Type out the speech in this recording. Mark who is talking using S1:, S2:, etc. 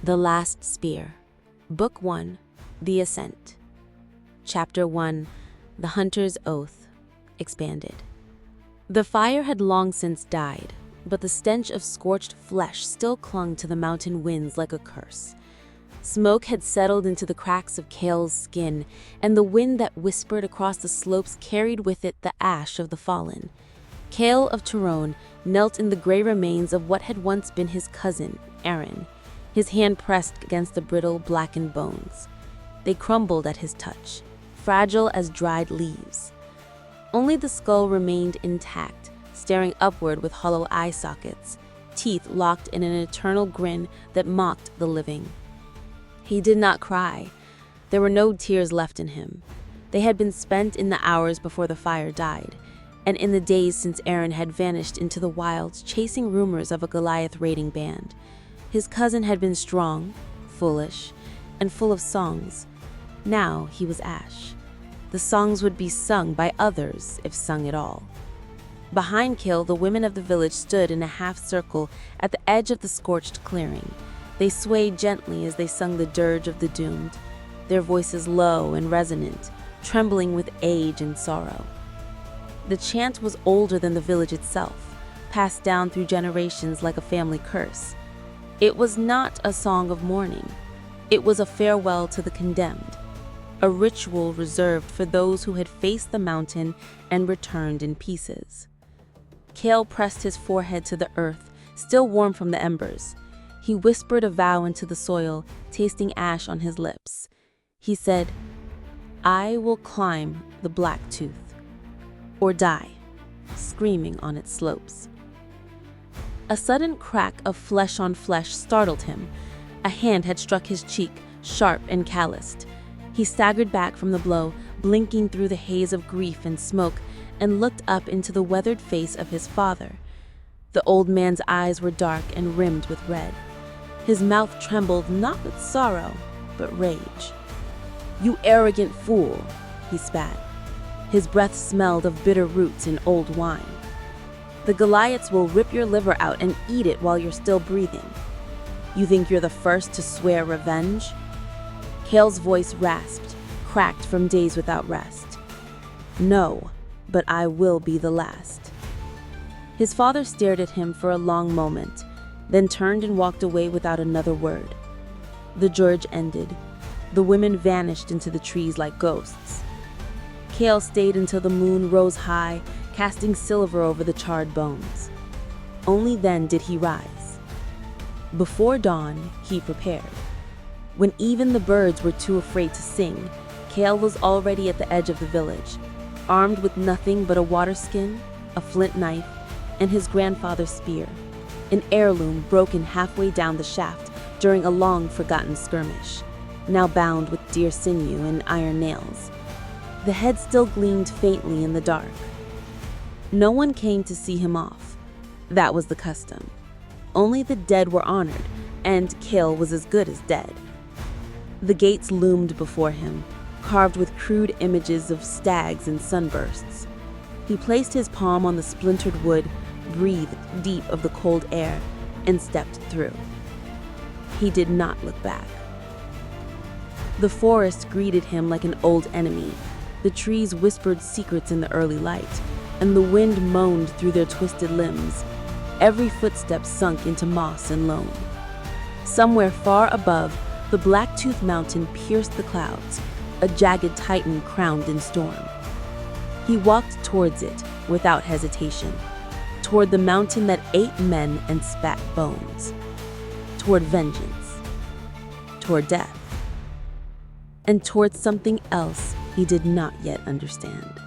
S1: The Last Spear. Book 1, The Ascent. Chapter 1, The Hunter's Oath. Expanded. The fire had long since died, but the stench of scorched flesh still clung to the mountain winds like a curse. Smoke had settled into the cracks of Cale's skin, and the wind that whispered across the slopes carried with it the ash of the fallen. Cale of Tyrone knelt in the gray remains of what had once been his cousin, Aaron, his hand pressed against the brittle, blackened bones. They crumbled at his touch, fragile as dried leaves. Only the skull remained intact, staring upward with hollow eye sockets, teeth locked in an eternal grin that mocked the living. He did not cry. There were no tears left in him. They had been spent in the hours before the fire died, and in the days since Aaron had vanished into the wilds chasing rumors of a Goliath raiding band. His cousin had been strong, foolish, and full of songs. Now he was ash. The songs would be sung by others, if sung at all. Behind Cale, the women of the village stood in a half-circle at the edge of the scorched clearing. They swayed gently as they sung the dirge of the doomed, their voices low and resonant, trembling with age and sorrow. The chant was older than the village itself, passed down through generations like a family curse. It was not a song of mourning. It was a farewell to the condemned, a ritual reserved for those who had faced the mountain and returned in pieces. Cale pressed his forehead to the earth, still warm from the embers. He whispered a vow into the soil, tasting ash on his lips. He said, "I will climb the Black Tooth, or die, screaming on its slopes." A sudden crack of flesh on flesh startled him. A hand had struck his cheek, sharp and calloused. He staggered back from the blow, blinking through the haze of grief and smoke, and looked up into the weathered face of his father. The old man's eyes were dark and rimmed with red. His mouth trembled not with sorrow, but rage. "You arrogant fool," he spat. His breath smelled of bitter roots and old wine. "The Goliaths will rip your liver out and eat it while you're still breathing. You think you're the first to swear revenge?" Cale's voice rasped, cracked from days without rest. "No, but I will be the last." His father stared at him for a long moment, then turned and walked away without another word. The dirge ended. The women vanished into the trees like ghosts. Cale stayed until the moon rose high, casting silver over the charred bones. Only then did he rise. Before dawn, he prepared. When even the birds were too afraid to sing, Cale was already at the edge of the village, armed with nothing but a water skin, a flint knife, and his grandfather's spear, an heirloom broken halfway down the shaft during a long-forgotten skirmish, now bound with deer sinew and iron nails. The head still gleamed faintly in the dark. No one came to see him off. That was the custom. Only the dead were honored, and Cale was as good as dead. The gates loomed before him, carved with crude images of stags and sunbursts. He placed his palm on the splintered wood, breathed deep of the cold air, and stepped through. He did not look back. The forest greeted him like an old enemy. The trees whispered secrets in the early light, and the wind moaned through their twisted limbs. Every footstep sunk into moss and loam. Somewhere far above, the Black-Tooth Mountain pierced the clouds, a jagged titan crowned in storm. He walked towards it without hesitation, toward the mountain that ate men and spat bones, toward vengeance, toward death, and toward something else he did not yet understand.